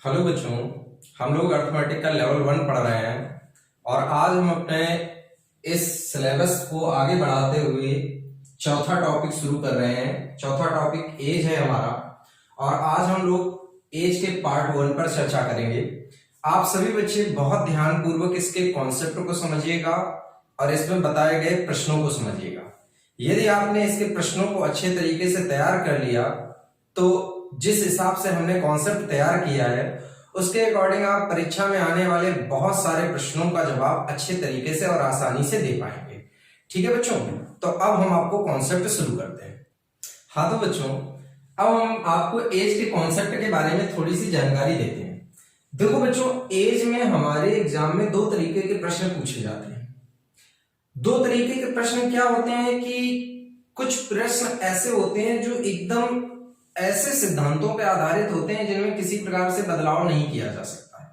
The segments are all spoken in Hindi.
हेलो बच्चों, हम लोग अर्थमेटिक का लेवल 1 पढ़ रहे हैं और आज हम अपने इस सिलेबस को आगे बढ़ाते हुए चौथा टॉपिक शुरू कर रहे हैं। चौथा टॉपिक एज है हमारा और आज हम लोग एज के पार्ट 1 पर चर्चा करेंगे। आप सभी बच्चे बहुत ध्यानपूर्वक इसके कॉन्सेप्ट को समझिएगा और इसमें बताए गए प्रश्नों को समझिएगा। यदि आपने इसके प्रश्नों को अच्छे तरीके से तैयार कर लिया तो जिस हिसाब से हमने कॉन्सेप्ट तैयार किया है उसके अकॉर्डिंग आप परीक्षा में आने वाले बहुत सारे प्रश्नों का जवाब अच्छे तरीके से और आसानी से दे पाएंगे। ठीक है बच्चों, तो अब हम आपको कॉन्सेप्ट शुरू करते हैं। हाँ तो बच्चों, अब हम आपको एज के कॉन्सेप्ट के बारे में थोड़ी सी जानकारी देते हैं। देखो बच्चों, एज में हमारे एग्जाम में दो तरीके के प्रश्न पूछे जाते हैं। दो तरीके के प्रश्न क्या होते हैं कि कुछ प्रश्न ऐसे होते हैं जो एकदम ऐसे सिद्धांतों पर आधारित होते हैं जिनमें किसी प्रकार से बदलाव नहीं किया जा सकता है।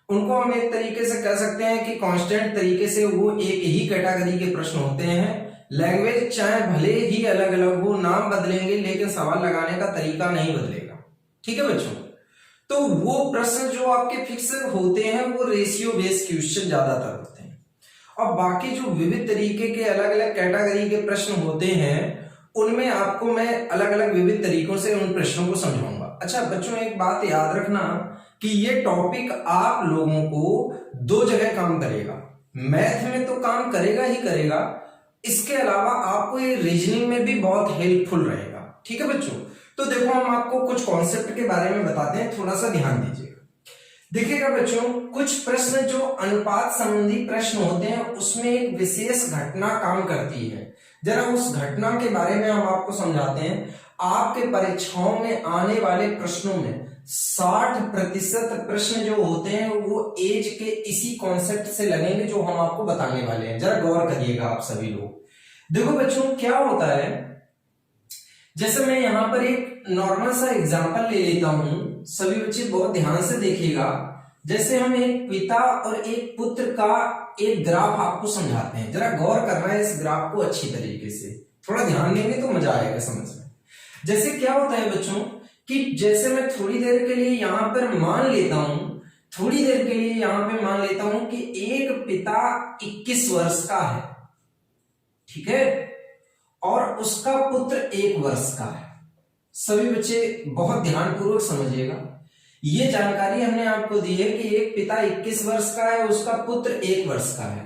उनको हम एक तरीके से कह सकते हैं कि कांस्टेंट तरीके से वो एक ही कैटेगरी के प्रश्न होते हैं। लैंग्वेज चाहे भले ही अलग अलग हो, नाम बदलेंगे लेकिन सवाल लगाने का तरीका नहीं बदलेगा। ठीक है बच्चों, तो वो प्रश्न जो आपके फिक्स होते हैं वो रेशियो बेस्ड क्वेश्चन ज्यादातर होते हैं और बाकी जो विविध तरीके के अलग अलग कैटेगरी के प्रश्न होते हैं उनमें आपको मैं अलग अलग विविध तरीकों से उन प्रश्नों को समझाऊंगा। अच्छा बच्चों, एक बात याद रखना कि ये टॉपिक आप लोगों को दो जगह काम करेगा। मैथ में तो काम करेगा ही करेगा, इसके अलावा आपको ये रीजनिंग में भी बहुत हेल्पफुल रहेगा। ठीक है बच्चों, तो देखो हम आपको कुछ कॉन्सेप्ट के बारे में बताते हैं, थोड़ा सा ध्यान दीजिएगा। देखिएगा बच्चों, कुछ प्रश्न जो अनुपात संबंधी प्रश्न होते हैं उसमें एक विशेष घटना काम करती है। जरा उस घटना के बारे में हम आपको समझाते हैं। आपके परीक्षाओं में आने वाले प्रश्नों में 60% प्रश्न जो होते हैं वो एज के इसी कॉन्सेप्ट से लगेंगे जो हम आपको बताने वाले हैं। जरा गौर करिएगा आप सभी लोग। देखो बच्चों, क्या होता है, जैसे मैं यहां पर एक नॉर्मल सा एग्जांपल ले लेता हूं, सभी बच्चे बहुत ध्यान से देखिएगा। जैसे हम एक पिता और एक पुत्र का एक ग्राफ आपको समझाते हैं, जरा गौर करना है इस ग्राफ को अच्छी तरीके से, थोड़ा ध्यान देंगे तो मजा आएगा समझ में। जैसे क्या होता है बच्चों कि जैसे मैं थोड़ी देर के लिए यहां पर मान लेता हूं, थोड़ी देर के लिए यहां पे मान लेता हूं कि एक पिता 21 वर्ष का है, ठीक है, और उसका पुत्र 1 वर्ष का है। सभी बच्चे बहुत ध्यानपूर्वक समझिएगा। ये जानकारी हमने आपको दी है कि एक पिता 21 वर्ष का है, उसका पुत्र 1 वर्ष का है।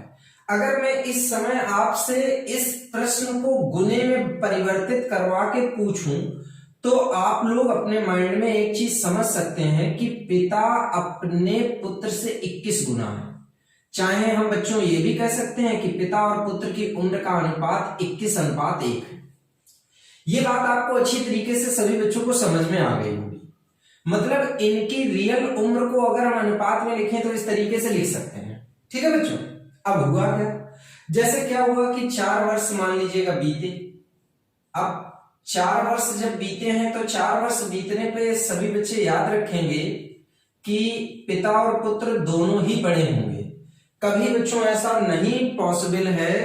अगर मैं इस समय आपसे इस प्रश्न को गुने में परिवर्तित करवा के पूछूं तो आप लोग अपने माइंड में एक चीज समझ सकते हैं कि पिता अपने पुत्र से 21 गुना है। चाहे हम बच्चों ये भी कह सकते हैं कि पिता और पुत्र की उम्र का अनुपात 21:1 है। ये बात आपको अच्छी तरीके से सभी बच्चों को समझ में आ गई होगी। मतलब इनकी रियल उम्र को अगर हम अनुपात में लिखें तो इस तरीके से लिख सकते हैं। ठीक है बच्चों, अब हुआ क्या, जैसे क्या हुआ कि 4 वर्ष मान लीजिएगा बीते। अब 4 वर्ष जब बीते हैं तो 4 वर्ष बीतने पे सभी बच्चे याद रखेंगे कि पिता और पुत्र दोनों ही बड़े होंगे। कभी बच्चों ऐसा नहीं पॉसिबल है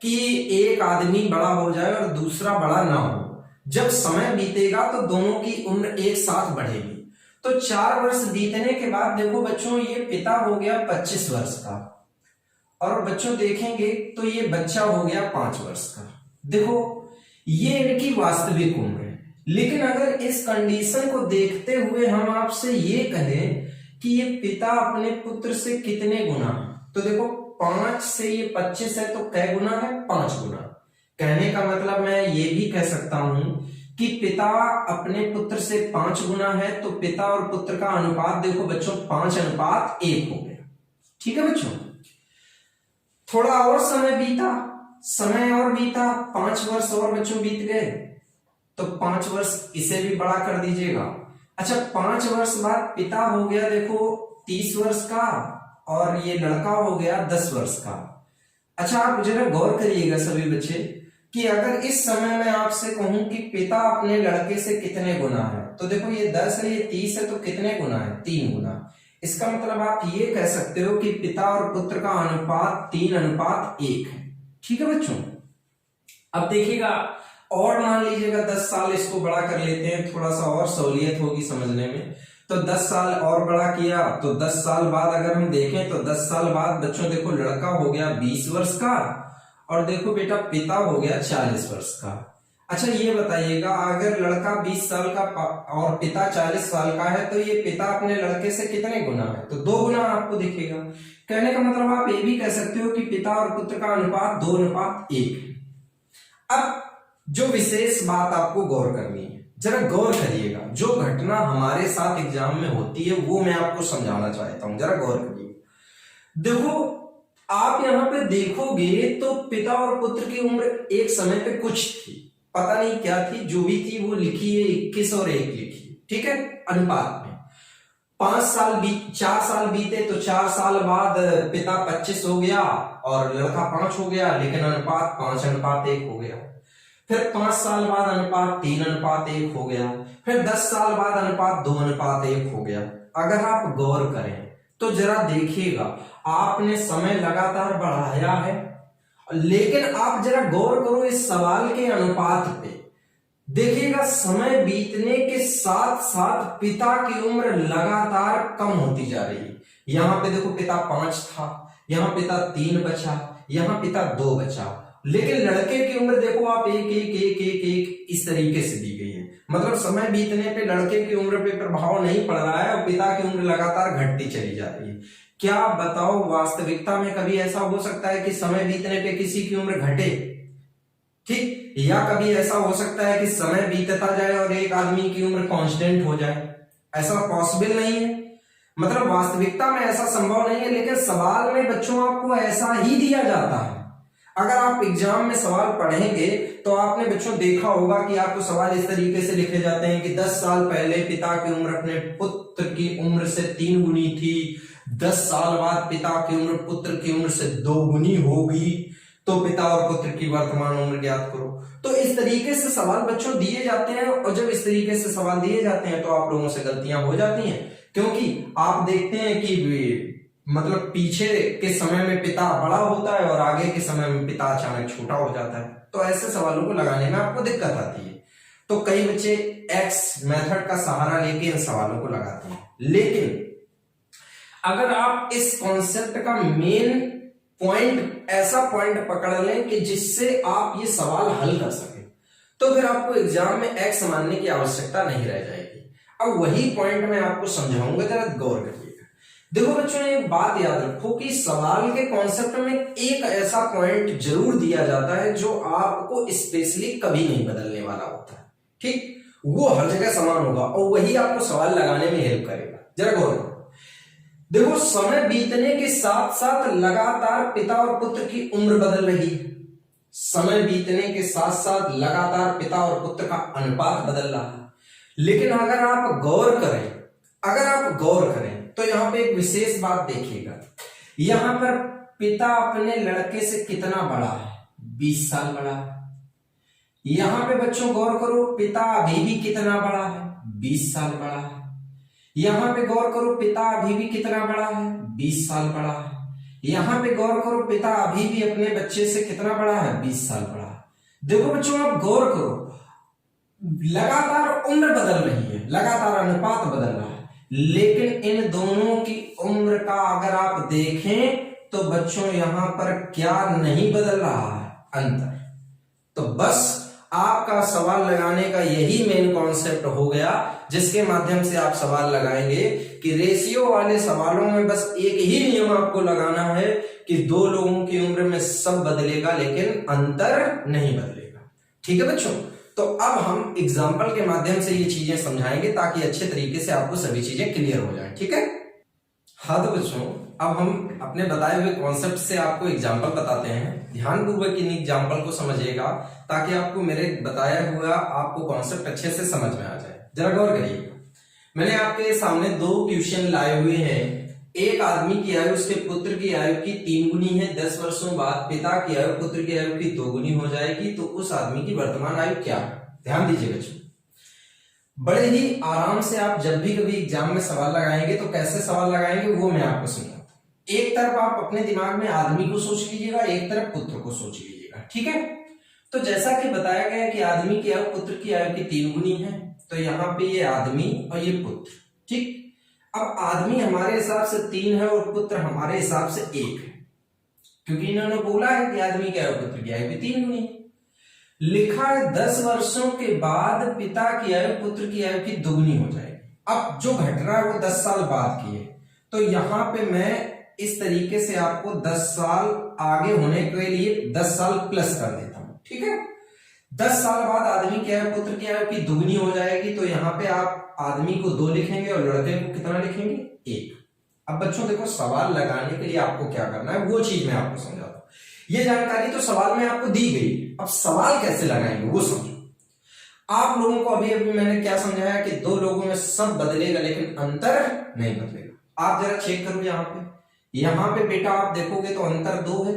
कि एक आदमी बड़ा हो जाए और दूसरा बड़ा ना हो। जब समय बीतेगा तो दोनों की उम्र एक साथ बढ़ेगी। तो 4 वर्ष बीतने के बाद देखो बच्चों, ये पिता हो गया 25 वर्ष का और बच्चों देखेंगे तो ये बच्चा हो गया 5 वर्ष का। देखो ये इनकी वास्तविक उम्र है। लेकिन अगर इस कंडीशन को देखते हुए हम आपसे ये कहें कि ये पिता अपने पुत्र से कितने गुना है, तो देखो 5 से ये 25 है तो कै गुना है, 5 गुना। कहने का मतलब मैं ये भी कह सकता हूं कि पिता अपने पुत्र से 5 गुना है तो पिता और पुत्र का अनुपात देखो बच्चों 5:1 हो गया। ठीक है बच्चों, थोड़ा और समय बीता, समय और बीता, 5 वर्ष और बच्चों बीत गए तो 5 वर्ष इसे भी बड़ा कर दीजिएगा। अच्छा 5 वर्ष बाद पिता हो गया देखो 30 वर्ष का और ये लड़का हो गया 10 वर्ष का। अच्छा आप जरा गौर करिएगा सभी बच्चे कि अगर इस समय मैं आपसे कहूं कि पिता अपने लड़के से कितने गुना है, तो देखो ये 10 है, ये 30 है, तो कितने गुना है, 3 गुना। इसका मतलब आप ये कह सकते हो कि पिता और पुत्र का अनुपात 3:1 है। ठीक है बच्चों, अब देखिएगा और मान लीजिएगा 10 साल इसको बड़ा कर लेते हैं, थोड़ा सा और सहूलियत होगी समझने में। तो 10 साल और बड़ा किया तो 10 साल बाद अगर हम देखें तो 10 साल बाद बच्चों देखो लड़का हो गया 20 वर्ष का और देखो बेटा पिता हो गया 40 वर्ष का। अच्छा ये बताइएगा अगर लड़का 20 साल का और पिता 40 साल का है तो ये पिता अपने लड़के से कितने गुना है, तो 2 गुना आपको दिखेगा। कहने का मतलब आप ये भी कह सकते हो कि पिता और पुत्र का अनुपात 2:1 है। अब जो विशेष बात आपको गौर करनी है, जरा गौर करिएगा, जो घटना हमारे साथ एग्जाम में होती है वो मैं आपको समझाना चाहता हूं, जरा गौर करिए। देखो आप यहां पे देखोगे तो पिता और पुत्र की उम्र एक समय पे कुछ थी, पता नहीं क्या थी, जो भी थी वो लिखी है 21 और 1 लिखी, ठीक है, अनुपात में। 4 साल बीते तो 4 साल बाद पिता 25 हो गया और लड़का 5 हो गया, लेकिन अनुपात 5:1 हो गया। फिर 5 साल बाद अनुपात 3:1 हो गया। फिर 10 साल बाद अनुपात 2:1 हो गया। अगर आप गौर करें तो जरा देखिएगा आपने समय लगातार बढ़ाया है, लेकिन आप जरा गौर करो इस सवाल के अनुपात पे, देखिएगा समय बीतने के साथ साथ पिता की उम्र लगातार कम होती जा रही है। यहां पे देखो पिता 5 था, यहां पिता 3 बचा, यहां पिता 2 बचा, लेकिन लड़के की उम्र देखो आप 1 इस तरीके से दी गई है। मतलब समय बीतने पे लड़के की उम्र पे प्रभाव नहीं पड़ रहा है और पिता की उम्र लगातार घटती चली जा रही है। क्या बताओ वास्तविकता में कभी ऐसा हो सकता है कि समय बीतने पे किसी की उम्र घटे, ठीक, या कभी ऐसा हो सकता है कि समय बीतता जाए और एक आदमी की उम्र कांस्टेंट हो जाए? ऐसा पॉसिबल नहीं है, मतलब वास्तविकता में ऐसा संभव नहीं है, लेकिन सवाल में बच्चों आपको ऐसा ही दिया जाता है। अगर आप एग्जाम में सवाल पढ़ेंगे तो आपने बच्चों देखा होगा कि आपको सवाल इस तरीके से लिखे जाते हैं कि 10 साल पहले पिता की उम्र अपने पुत्र की उम्र से 3 गुनी थी, 10 साल बाद पिता की उम्र पुत्र की उम्र से 2 गुनी होगी, तो पिता और पुत्र की वर्तमान उम्र ज्ञात करो। तो इस तरीके से सवाल बच्चों दिए जाते हैं, और जब इस तरीके से सवाल दिए जाते हैं तो आप लोगों से गलतियां हो जाती हैं, क्योंकि आप देखते हैं कि मतलब पीछे के समय में पिता बड़ा होता है और आगे के समय में पिता अचानक छोटा हो जाता है, तो ऐसे सवालों को लगाने में आपको दिक्कत आती है। तो कई बच्चे एक्स मेथड का सहारा लेके इन सवालों को लगाते हैं, लेकिन अगर आप इस कॉन्सेप्ट का मेन पॉइंट, ऐसा पॉइंट पकड़ लें कि जिससे आप ये सवाल हल कर सकें, तो फिर आपको एग्जाम में एक्स मानने की आवश्यकता नहीं रह जाएगी। अब वही पॉइंट मैं आपको समझाऊंगा, जरा गौर करिएगा। देखो बच्चों एक बात याद रखो कि सवाल के कॉन्सेप्ट में एक ऐसा पॉइंट जरूर दिया जाता है जो आपको स्पेशली कभी नहीं बदलने वाला होता है, ठीक, वो हर जगह समान होगा और वही आपको सवाल लगाने में हेल्प करेगा। जरा गौर करो, देखो समय बीतने के साथ साथ लगातार पिता और पुत्र की उम्र बदल रही है। समय बीतने के साथ साथ लगातार पिता और पुत्र का अनुपात बदल रहा है, लेकिन अगर आप गौर करें तो यहां पे एक विशेष बात देखिएगा, यहां पर पिता अपने लड़के से कितना बड़ा है, 20 साल बड़ा है। यहां पे बच्चों गौर करो पिता अभी भी कितना बड़ा है, 20 साल बड़ा है। यहां पे गौर करो पिता अभी भी कितना बड़ा है, 20 साल बड़ा है। यहां पे गौर करो पिता अभी भी अपने बच्चे से कितना बड़ा है, 20 साल बड़ा है। देखो बच्चों आप गौर करो, लगातार उम्र बदल रही है, लगातार अनुपात बदल रहा है, लेकिन इन दोनों की उम्र का अगर आप देखें तो बच्चों यहां पर क्या नहीं बदल रहा है, अंतर। तो बस आपका सवाल लगाने का यही मेन कॉन्सेप्ट हो गया, जिसके माध्यम से आप सवाल लगाएंगे कि रेशियो वाले सवालों में बस एक ही नियम आपको लगाना है कि 2 लोगों की उम्र में सब बदलेगा लेकिन अंतर नहीं बदलेगा। ठीक है बच्चों, तो अब हम एग्जाम्पल के माध्यम से ये चीजें समझाएंगे ताकि अच्छे तरीके से आपको सभी चीजें क्लियर हो जाए। ठीक है, हाँ तो बच्चों अब हम अपने बताए हुए कॉन्सेप्ट से आपको एग्जाम्पल बताते हैं। ध्यानपूर्वक इन एग्जाम्पल को समझिएगा ताकि आपको मेरे बताया हुआ आपको कॉन्सेप्ट अच्छे से समझ में आ जाए। जरा गौर करिएगा, मैंने आपके सामने 2 क्वेश्चन लाए हुए हैं। एक आदमी की आयु उसके पुत्र की आयु की 3 गुनी है, 10 वर्षों बाद पिता की आयु पुत्र की आयु की 2 गुनी हो जाएगी, तो उस आदमी की वर्तमान आयु क्या है? ध्यान दीजिए बच्चों, बड़े ही आराम से आप जब भी कभी एग्जाम में सवाल लगाएंगे तो कैसे सवाल लगाएंगे वो मैं आपको समझाता हूं। एक तरफ आप अपने दिमाग में आदमी को सोच लीजिएगा, एक तरफ पुत्र को सोच लीजिएगा। ठीक है, तो जैसा कि बताया गया कि आदमी की आयु पुत्र की आयु की 3 गुनी है, तो यहाँ पे ये आदमी और ये पुत्र, ठीक। अब आदमी हमारे हिसाब से 3 है और पुत्र हमारे हिसाब से 1 है, क्योंकि इन्होंने बोला है कि आदमी की आयु पुत्र की आयु की 3 गुनी है। लिखा है 10 वर्षों के बाद पिता की आयु पुत्र की आयु की दुगनी हो जाएगी। अब जो घटना है वो 10 साल बाद की है, तो यहां पे मैं इस तरीके से आपको 10 साल आगे होने के लिए 10 साल प्लस कर देता हूं, ठीक है। 10 साल बाद आदमी की आयु पुत्र की आयु की दुगनी हो जाएगी, तो यहां पे आप आदमी को 2 लिखेंगे और लड़के को कितना लिखेंगे, 1। अब बच्चों देखो, सवाल लगाने के लिए आपको क्या करना है वो चीज मैं आपको समझाता हूं। ये जानकारी तो सवाल में आपको दी गई, अब सवाल कैसे लगाएंगे वो समझो। आप लोगों को अभी अभी मैंने क्या समझाया कि 2 लोगों में सब बदलेगा लेकिन अंतर नहीं बदलेगा। आप जरा चेक करो, यहां पे बेटा आप देखोगे तो अंतर 2 है,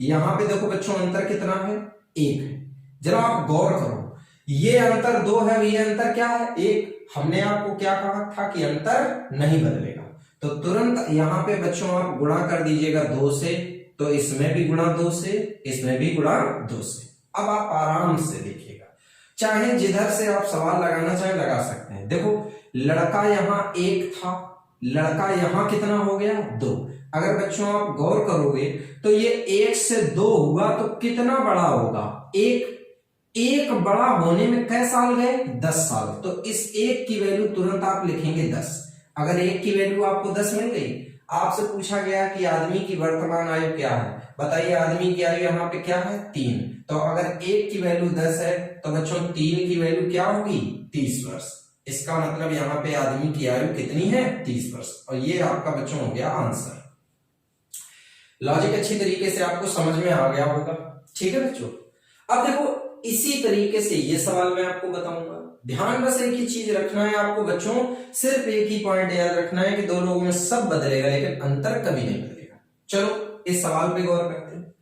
यहां पे देखो बच्चों अंतर कितना है, 1 है। जरा आप गौर करो, ये अंतर 2 है, ये अंतर क्या है, 1। हमने आपको क्या कहा था कि अंतर नहीं बदलेगा, तो तुरंत यहां पे बच्चों आप गुणा कर दीजिएगा 2 से, तो इसमें भी गुणा 2 से, इसमें भी गुणा 2 से। अब आप आराम से देखिएगा, चाहे जिधर से आप सवाल लगाना चाहे लगा सकते हैं। देखो लड़का यहां 1 था, लड़का यहां कितना हो गया, 2। अगर बच्चों आप गौर करोगे तो ये 1 से 2 हुआ तो कितना बड़ा होगा, 1 बड़ा होने में कै साल गए, 10 साल। तो इस 1 की वैल्यू तुरंत आप लिखेंगे 10। अगर 1 की वैल्यू आपको 10 मिल गई, आपसे पूछा गया कि आदमी की वर्तमान आयु क्या है, बताइए आदमी की आयु यहाँ पे क्या है, 3। तो अगर 1 की वैल्यू 10 है तो बच्चों 3 की वैल्यू क्या होगी, 30 वर्ष। इसका मतलब यहाँ पे आदमी की आयु कितनी है, 30 वर्ष। और ये आपका बच्चों हो गया आंसर। लॉजिक अच्छी तरीके से आपको समझ में आ गया होगा, ठीक है बच्चों। अब देखो इसी तरीके से ये सवाल मैं आपको बताऊंगा। ध्यान बस एक ही चीज रखना है आपको बच्चों, सिर्फ एक ही पॉइंट याद रखना है कि 2 लोगों में सब बदलेगा लेकिन अंतर कभी नहीं बदलेगा। चलो इस सवाल पे गौर करते हैं।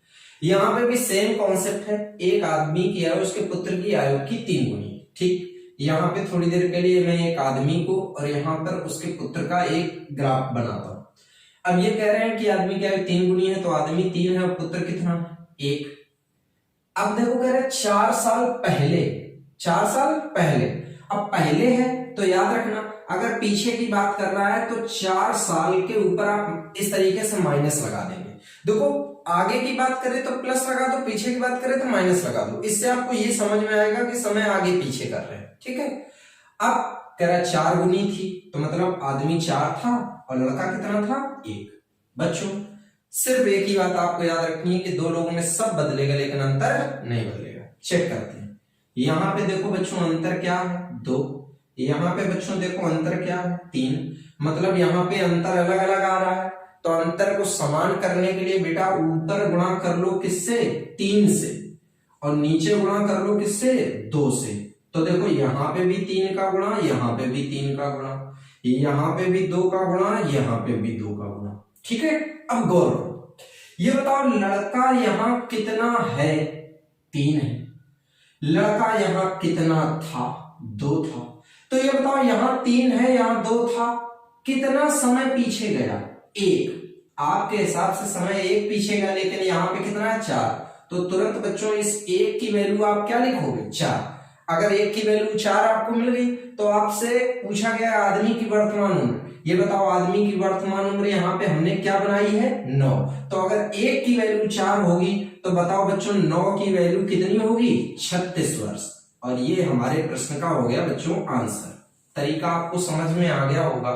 यहां पे भी सेम कॉन्सेप्ट है, एक आदमी की आयु उसके पुत्र की आयु की 3 गुनी, ठीक। यहाँ पे थोड़ी देर के लिए मैं एक आदमी को और यहाँ पर उसके पुत्र का एक ग्राफ बनाता हूं। अब ये कह रहे हैं कि आदमी की आयु 3 गुनी है, तो आदमी 3 है और पुत्र कितना, 1। अब देखो कह रहे हैं 4 साल पहले, 4 साल पहले। अब पहले है तो याद रखना, अगर पीछे की बात कर रहा है तो 4 साल के ऊपर आप इस तरीके से माइनस लगा देंगे। देखो आगे की बात करें तो प्लस लगा दो, पीछे की बात करें तो माइनस लगा दो। इससे आपको ये समझ में आएगा कि समय आगे पीछे कर रहे हैं, ठीक है। अब कह रहा 4 गुनी थी, तो मतलब आदमी 4 था और लड़का कितना था, 1। बच्चों सिर्फ एक ही बात आपको याद रखनी है कि 2 लोगों में सब बदलेगा लेकिन अंतर नहीं बदलेगा। चेक करते हैं। यहां पे देखो बच्चों अंतर क्या है, 2। यहां पे बच्चों देखो अंतर क्या है, 3। मतलब यहां पे अंतर अलग अलग आ रहा है, तो अंतर को समान करने के लिए बेटा ऊपर गुणा कर लो किससे, 3 से, और नीचे गुणा कर लो किससे, 2 से। तो देखो यहाँ पे भी 3 का गुणा, यहाँ पे भी 3 का गुणा, यहाँ पे भी 2 का गुणा, यहाँ पे भी 2 का गुणा, ठीक है। अब गौर करो, ये बताओ लड़का यहाँ कितना है, 3 है। लड़का यहाँ कितना था, 2 था। तो ये बताओ यहाँ 3 है, यहाँ 2 था, कितना समय पीछे गया, 1। आपके हिसाब से समय 1 पीछे गया, लेकिन यहाँ पे कितना है, 4। तो तुरंत बच्चों इस 1 की वैल्यू आप क्या लिखोगे, 4। अगर 1 की वैल्यू 4 आपको मिल गई तो आपसे पूछा गया आदमी की वर्तमान उम्र। ये बताओ आदमी की वर्तमान उम्र यहाँ पे हमने क्या बनाई है, 9। तो अगर 1 की वैल्यू 4 होगी तो बताओ बच्चों 9 की वैल्यू कितनी होगी, 36 वर्ष। और ये हमारे प्रश्न का हो गया बच्चों आंसर। तरीका आपको समझ में आ गया होगा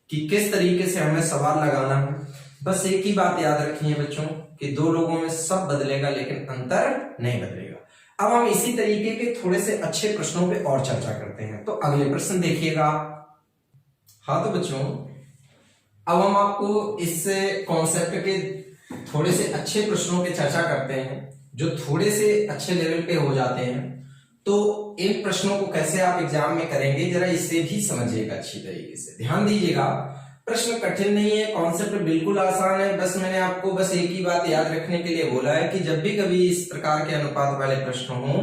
कि किस तरीके से हमें सवाल लगाना है। बस एक ही बात याद रखनी है बच्चों कि 2 लोगों में सब बदलेगा लेकिन अंतर नहीं बदलेगा। अब हम इसी तरीके के थोड़े से अच्छे प्रश्नों पे और चर्चा करते हैं। तो अगले प्रश्न देखिएगा। हाँ तो बच्चों अब हम आपको इस कॉन्सेप्ट के थोड़े से अच्छे प्रश्नों पे चर्चा करते हैं जो थोड़े से अच्छे लेवल पे हो जाते हैं। तो इन प्रश्नों को कैसे आप एग्जाम में करेंगे जरा इसे भी समझिएगा अच्छी तरीके से, ध्यान दीजिएगा। प्रश्न कठिन नहीं है, कॉन्सेप्ट बिल्कुल आसान है। बस मैंने आपको बस एक ही बात याद रखने के लिए बोला है कि जब भी कभी इस प्रकार के अनुपात वाले प्रश्न हो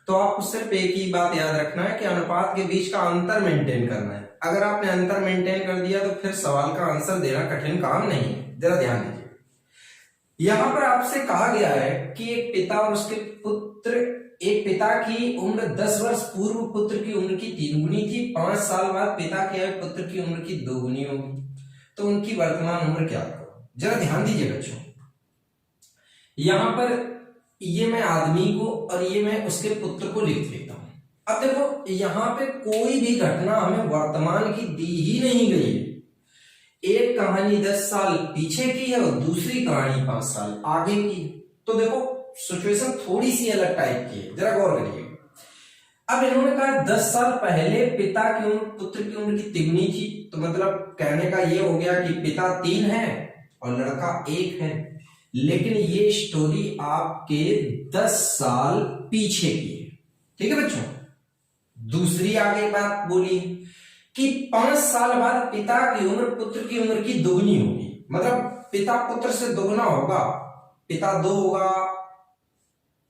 तो आपको सिर्फ एक ही बात याद रखना है कि अनुपात के बीच का अंतर मेंटेन करना है। अगर आपने अंतर मेंटेन कर दिया तो फिर सवाल का आंसर देना कठिन काम नहीं है, जरा ध्यान दीजिए। यहां पर आपसे कहा गया है कि एक पिता और उसके पुत्र एक पिता की उम्र 10 वर्ष पूर्व पुत्र की उम्र की 3 गुनी थी, 5 साल बाद पिता की आयु पुत्र की उम्र की 2 गुनी होगी, तो उनकी वर्तमान उम्र क्या करो। जरा ध्यान दीजिए बच्चों, यहां पर ये मैं आदमी को और ये मैं उसके पुत्र को लिख देता हूं। अब देखो यहां पे कोई भी घटना हमें वर्तमान की दी ही नहीं गई है। एक कहानी 10 साल पीछे की है और दूसरी कहानी 5 साल आगे की है, तो देखो सिचुएशन थोड़ी सी अलग टाइप की है, जरा गौर करिए। अब इन्होंने कहा 10 साल पहले पिता की उम्र पुत्र की उम्र की तिगुनी थी, तो मतलब कहने का ये हो गया कि पिता 3 है और लड़का 1 है, लेकिन ये स्टोरी आपके 10 साल पीछे की है। ठीक है बच्चों, दूसरी आगे बात बोली कि 5 साल बाद पिता की उम्र पुत्र की उम्र की दोगुनी होगी, मतलब पिता पुत्र से दोगुना होगा, पिता 2 होगा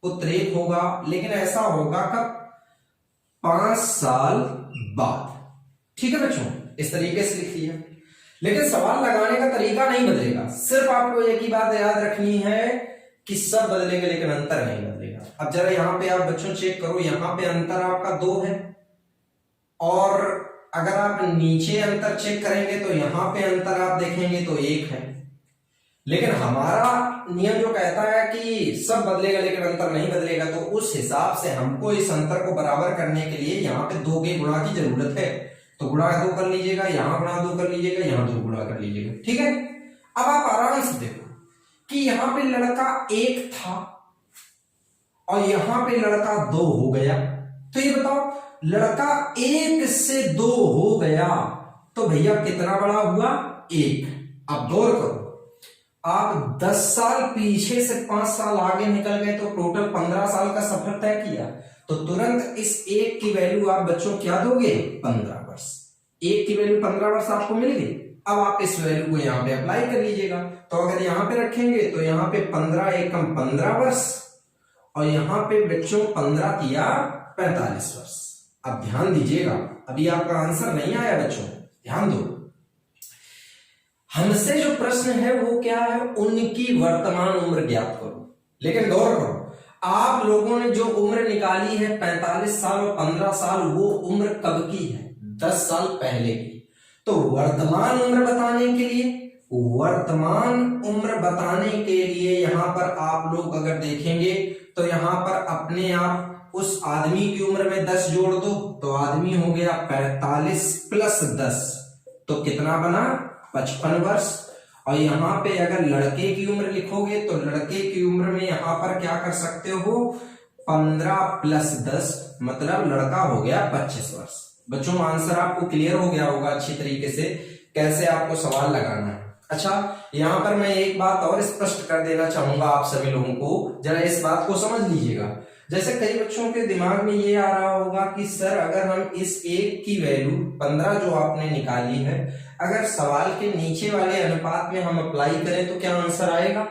पुत्र 1 होगा, लेकिन ऐसा होगा कब, 5 साल बाद। ठीक है बच्चों, इस तरीके से लिख लिया, लेकिन सवाल लगाने का तरीका नहीं बदलेगा, सिर्फ आपको एक ही बात याद रखनी है कि सब बदलेगा लेकिन अंतर नहीं बदलेगा। अब जरा यहां पे आप बच्चों चेक करो, यहां पे अंतर आपका 2 है, और अगर आप नीचे अंतर चेक करेंगे तो यहां पे अंतर आप देखेंगे तो 1 है, लेकिन हमारा नियम जो कहता है कि सब बदलेगा लेकिन अंतर नहीं बदलेगा, तो उस हिसाब से हमको इस अंतर को बराबर करने के लिए यहाँ पे 2 के गुणा की जरूरत है, तो गुणा 2 कर लीजिएगा, यहाँ गुणा 2 कर लीजिएगा, यहाँ 2 गुणा कर लीजिएगा। ठीक है, अब आप आराम से देखो कि यहाँ पे लड़का 1 था और यहाँ पे लड़का 2 हो गया, तो ये बताओ लड़का 1 से 2 हो गया तो भैया कितना बड़ा हुआ, 1। अब गौर करो, आप 10 साल पीछे से 5 साल आगे निकल गए तो टोटल 15 साल का सफर तय किया, तो तुरंत इस 1 की वैल्यू आप बच्चों क्या दोगे, 15 वर्ष। 1 की वैल्यू 15 वर्ष आपको मिल गई। अब आप इस वैल्यू को यहाँ पे अप्लाई कर लीजिएगा, तो अगर यहाँ पे रखेंगे तो यहाँ पे 15 एकम 15 वर्ष और यहाँ पे बच्चों 15 किया 45 वर्ष। अब ध्यान दीजिएगा, अभी आपका आंसर नहीं आया बच्चों, ध्यान दो। हमसे जो प्रश्न है वो क्या है, उनकी वर्तमान उम्र ज्ञात करो, लेकिन गौर करो आप लोगों ने जो उम्र निकाली है 45 साल और 15 साल, वो उम्र कब की है, 10 साल पहले की। तो वर्तमान उम्र बताने के लिए, यहां पर आप लोग अगर देखेंगे तो यहां पर अपने आप उस आदमी की उम्र में 10 जोड़ दो, तो आदमी हो गया 45 प्लस 10, तो कितना बना, 55 वर्ष। और यहाँ पे अगर लड़के की उम्र लिखोगे तो लड़के की उम्र में यहाँ पर क्या कर सकते हो, 15 प्लस 10, मतलब लड़का हो गया 25 वर्ष। बच्चों आंसर आपको क्लियर हो गया होगा अच्छी तरीके से कैसे आपको सवाल लगाना है। अच्छा, यहाँ पर मैं एक बात और स्पष्ट कर देना चाहूंगा आप सभी लोगों को, जरा इस बात को समझ लीजिएगा। जैसे कई बच्चों के दिमाग में ये आ रहा होगा कि सर अगर हम इस 1 की वैल्यू 15 जो आपने निकाली है, अगर सवाल के नीचे वाले अनुपात में हम अप्लाई करें तो क्या आंसर आएगा?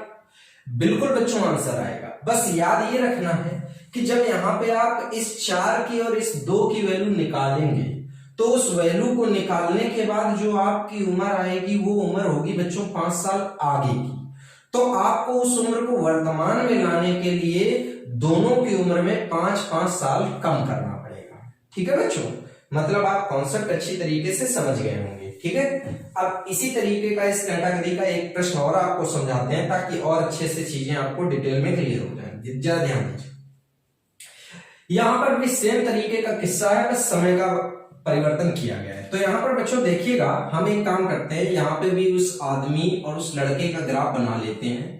बिल्कुल बच्चों आंसर आएगा। बस याद ये रखना है कि जब यहाँ पे आप इस 4 की और इस 2 की वैल्यू निकालेंगे तो उस वैल्यू को निकालने के बाद जो आपकी उम्र आएगी वो उम्र होगी बच्चों 5 साल आगे की। तो आपको उस उम्र को वर्तमान में लाने के लिए दोनों की उम्र में 5-5 साल कम करना पड़ेगा। ठीक है बच्चों, मतलब आप कॉन्सेप्ट अच्छी तरीके से समझ गए होंगे। ठीक है, अब इसी तरीके का इस कैटेगरी का एक प्रश्न और आपको समझाते हैं ताकि और अच्छे से चीजें आपको डिटेल में क्लियर हो जाए। जरा ध्यान दीजिए, यहां पर भी सेम तरीके का किस्सा है, बस समय का परिवर्तन किया गया है। तो यहाँ पर बच्चों देखिएगा, हम एक काम करते हैं, यहाँ पे भी उस आदमी और उस लड़के का ग्राफ बना लेते हैं।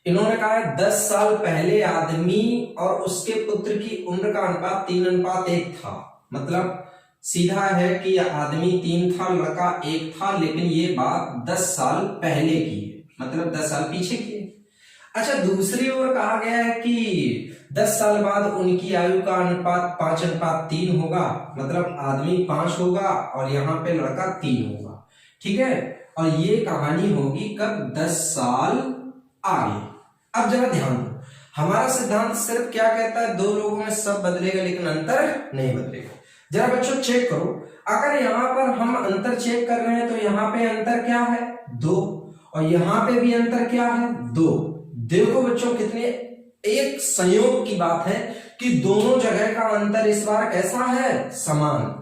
इन्होंने कहा है 10 साल पहले आदमी और उसके पुत्र की उम्र का अनुपात 3:1 था, मतलब सीधा है कि आदमी 3 था, लड़का 1 था, लेकिन ये बात 10 साल पहले की है, मतलब 10 साल पीछे की है। अच्छा, दूसरी ओर कहा गया है कि 10 साल बाद उनकी आयु का अनुपात 5:3 होगा, मतलब आदमी 5 होगा और यहाँ पे लड़का 3 होगा। ठीक है, और ये कहानी होगी कब, 10 साल आगे। अब जरा ध्यान दो, हमारा सिद्धांत सिर्फ क्या कहता है, 2 लोगों में सब बदलेगा लेकिन अंतर नहीं बदलेगा। जरा बच्चों चेक करो, अगर यहाँ पर हम अंतर चेक कर रहे हैं तो यहाँ पे अंतर क्या है, 2, और यहाँ पे भी अंतर क्या है, 2। देखो बच्चों कितने एक संयोग की बात है कि दोनों जगह का अंतर इस बार कैसा है, समान।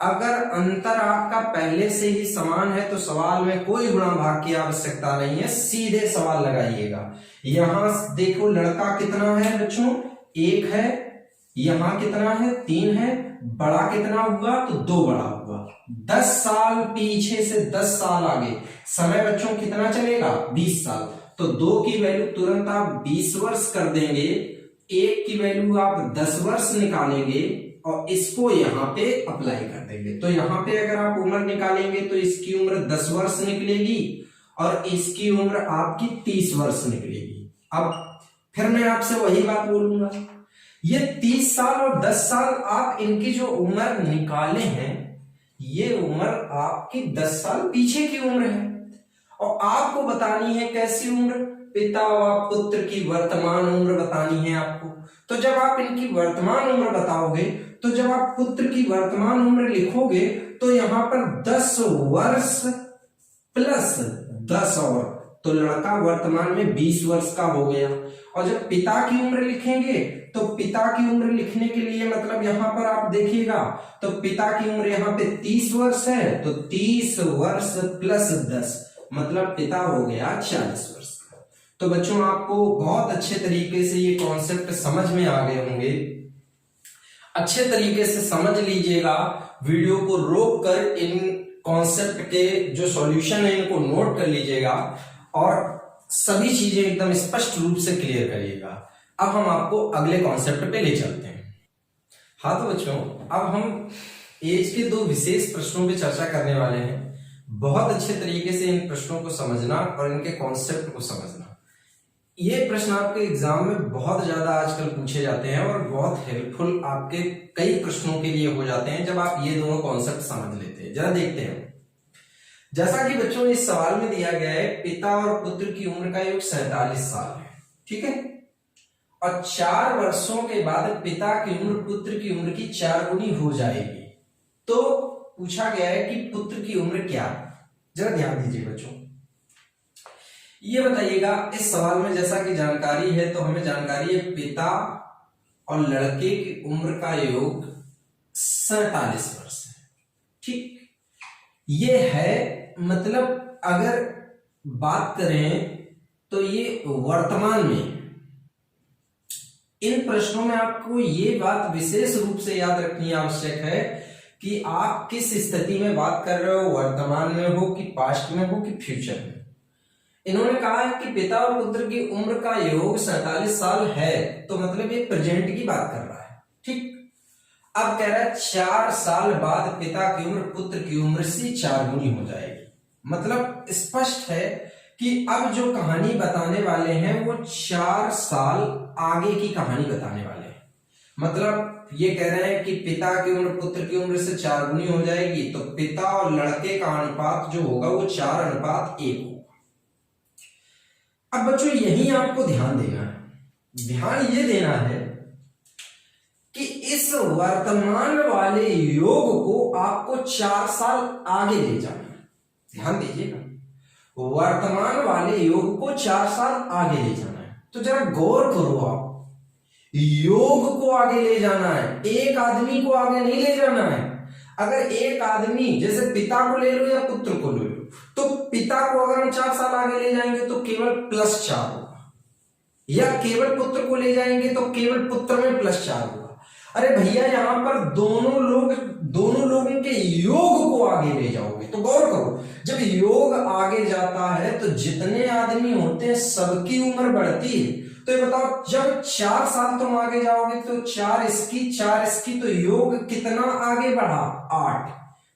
अगर अंतर आपका पहले से ही समान है तो सवाल में कोई गुणा भाग की आवश्यकता नहीं है, सीधे सवाल लगाइएगा। यहां देखो लड़का कितना है बच्चों, 1 है, यहां कितना है, 3 है, बड़ा कितना हुआ, तो 2 बड़ा हुआ। 10 साल पीछे से 10 साल आगे समय बच्चों कितना चलेगा, 20 साल। तो 2 की वैल्यू तुरंत आप 20 वर्ष कर देंगे, 1 की वैल्यू आप 10 वर्ष निकालेंगे और इसको यहाँ पे अप्लाई कर देंगे। तो यहाँ पे अगर आप उम्र निकालेंगे तो इसकी उम्र 10 वर्ष निकलेगी और इसकी उम्र आपकी 30 वर्ष निकलेगी। अब फिर मैं आपसे वही बात बोलूंगा, ये 30 साल और 10 साल आप इनकी जो उम्र निकाले हैं, ये उम्र आपकी 10 साल पीछे की उम्र है और आपको बतानी है कैसी उम्र, पिता और पुत्र की वर्तमान उम्र बतानी है आपको। तो जब आप इनकी वर्तमान उम्र बताओगे, तो जब आप पुत्र की वर्तमान उम्र लिखोगे तो यहां पर 10 वर्ष प्लस 10 और, तो लड़का वर्तमान में 20 वर्ष का हो गया। और जब पिता की उम्र लिखेंगे तो पिता की उम्र लिखने के लिए मतलब यहां पर आप देखिएगा तो पिता की उम्र यहाँ पे 30 वर्ष है, तो 30 वर्ष प्लस 10 मतलब पिता हो गया 40 वर्ष का। तो बच्चों आपको बहुत अच्छे तरीके से ये कॉन्सेप्ट समझ में आ गए होंगे, अच्छे तरीके से समझ लीजिएगा। वीडियो को रोक कर इन कॉन्सेप्ट के जो सॉल्यूशन है इनको नोट कर लीजिएगा और सभी चीजें एकदम स्पष्ट रूप से क्लियर करिएगा। अब हम आपको अगले कॉन्सेप्ट पे ले चलते हैं। हाँ तो बच्चों अब हम एज के 2 विशेष प्रश्नों पे चर्चा करने वाले हैं। बहुत अच्छे तरीके से इन प्रश्नों को समझना और इनके कॉन्सेप्ट को समझना। ये प्रश्न आपके एग्जाम में बहुत ज्यादा आजकल पूछे जाते हैं और बहुत हेल्पफुल आपके कई प्रश्नों के लिए हो जाते हैं जब आप ये दोनों कॉन्सेप्ट समझ लेते हैं। जरा देखते हैं। जैसा कि बच्चों इस सवाल में दिया गया है, पिता और पुत्र की उम्र का योग 47 साल है, ठीक है, और 4 वर्षों के बाद पिता की उम्र पुत्र की उम्र की 4 गुनी हो जाएगी। तो पूछा गया है कि पुत्र की उम्र क्या है। जरा ध्यान दीजिए बच्चों, ये बताइएगा इस सवाल में जैसा कि जानकारी है तो हमें जानकारी है पिता और लड़के की उम्र का योग 47 वर्ष है, ठीक। ये है मतलब अगर बात करें तो ये वर्तमान में इन प्रश्नों में आपको ये बात विशेष रूप से याद रखनी आवश्यक है कि आप किस स्थिति में बात कर रहे हो, वर्तमान में हो कि पास्ट में हो कि फ्यूचर में। इन्होंने कहा है कि पिता और पुत्र की उम्र का योग 47 साल है, तो मतलब ये प्रेजेंट की बात कर रहा है, ठीक। अब कह रहा है 4 साल बाद पिता की उम्र पुत्र की उम्र से 4 गुनी हो जाएगी। मतलब स्पष्ट है कि अब जो कहानी बताने वाले हैं वो 4 साल आगे की कहानी बताने वाले हैं। मतलब ये कह रहे हैं कि पिता की उम्र पुत्र की उम्र से 4 गुनी हो जाएगी, तो पिता और लड़के का अनुपात जो होगा वो 4:1 होगा। अब बच्चों यही आपको ध्यान देना है, ध्यान ये देना है कि इस वर्तमान वाले योग को आपको 4 साल आगे ले जाना है। ध्यान दीजिएगा, वर्तमान वाले योग को 4 साल आगे ले जाना है। तो जरा गौर करो, आप योग को आगे ले जाना है, एक आदमी को आगे नहीं ले जाना है। अगर एक आदमी जैसे पिता को ले लो या पुत्र को ले लो, तो पिता को अगर हम 4 साल आगे ले जाएंगे तो केवल +4 होगा, या केवल पुत्र को ले जाएंगे तो केवल पुत्र में +4 होगा। अरे भैया यहां पर दोनों लोगों के योग को आगे ले जाओगे। तो गौर करो, जब योग आगे जाता है तो जितने आदमी होते हैं सबकी उम्र बढ़ती है। तो ये बताओ जब 4 साल तुम आगे जाओगे तो 4 इसकी, तो योग कितना आगे बढ़ा, 8।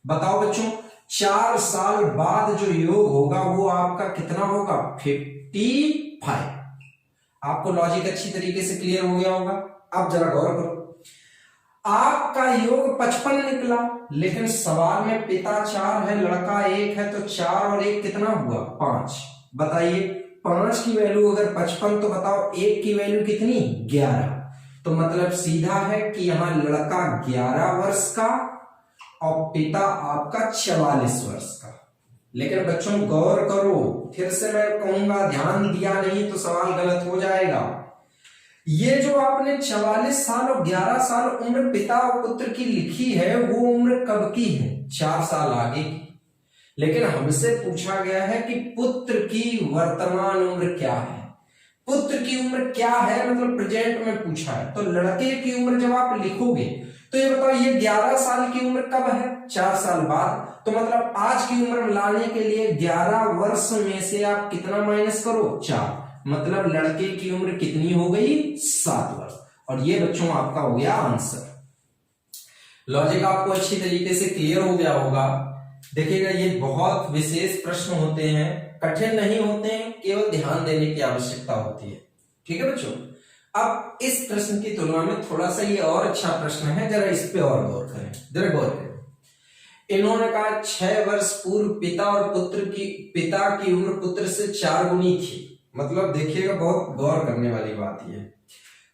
बताओ बच्चों 4 साल बाद जो योग होगा वो आपका कितना होगा, 55। आपको लॉजिक अच्छी तरीके से क्लियर हो गया होगा। अब जरा गौर करो, आपका योग 55 निकला, लेकिन सवाल में पिता 4 है, लड़का 1 है, तो 4 और 1 कितना हुआ, 5। बताइए 5 की वैल्यू अगर 55 तो बताओ 1 की वैल्यू कितनी, 11। तो मतलब सीधा है कि यहां लड़का 11 वर्ष का और पिता आपका 44 वर्ष का। लेकिन बच्चों गौर करो, फिर से मैं कहूंगा ध्यान दिया नहीं तो सवाल गलत हो जाएगा। ये जो आपने 44 साल और 11 साल उम्र पिता और पुत्र की लिखी है, वो उम्र कब की है? 4 साल आगे की। लेकिन हमसे पूछा गया है कि पुत्र की वर्तमान उम्र क्या है। पुत्र की उम्र क्या है मतलब प्रेजेंट में पूछा है। तो लड़के की उम्र जब आप लिखोगे तो ये बताओ, ये 11 साल की उम्र कब है? 4 साल बाद। तो मतलब आज की उम्र लाने के लिए 11 वर्ष में से आप कितना माइनस करो? 4। मतलब लड़के की उम्र कितनी हो गई? 7 वर्ष। और ये बच्चों आपका हो गया आंसर। लॉजिक आपको अच्छी तरीके से क्लियर हो गया होगा। देखिएगा, ये बहुत विशेष प्रश्न होते हैं, कठिन नहीं होते हैं, केवल ध्यान देने की आवश्यकता होती है। ठीक है बच्चों। अब इस प्रश्न की तुलना में थोड़ा सा ये और अच्छा प्रश्न है, जरा इस पे और गौर करें, जरा गौर करें। इन्होंने कहा 6 वर्ष पूर्व पिता की उम्र पुत्र से 4 गुनी थी। मतलब देखिएगा, बहुत गौर करने वाली बात ये।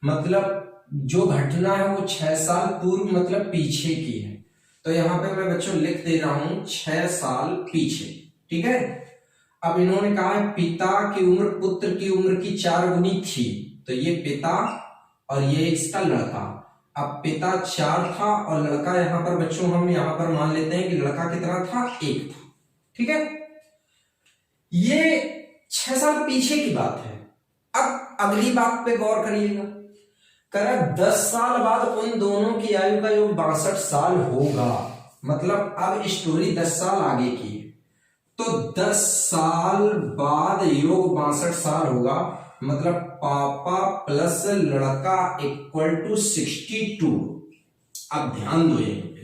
मतलब जो घटना है वो 6 साल पूर्व मतलब पीछे की है। तो यहां पे मैं बच्चों लिख दे रहा हूं 6 साल पीछे। ठीक है। अब इन्होंने कहा है पिता की उम्र पुत्र की उम्र की 4 गुनी थी। तो ये पिता और ये इसका लड़का। अब पिता 4 था और लड़का यहां पर बच्चों हम यहां पर मान लेते हैं कि लड़का कितना था? 1 था। ठीक है। ये 6 साल पीछे की बात है। अब अगली बात पे गौर करिएगा। करा 10 साल बाद उन दोनों की आयु का योग 62 साल होगा। मतलब अब स्टोरी 10 साल आगे की है। तो 10 साल बाद योग 62 साल होगा। मतलब पापा प्लस लड़का इक्वल टू 62। अब ध्यान दो यहीं पे।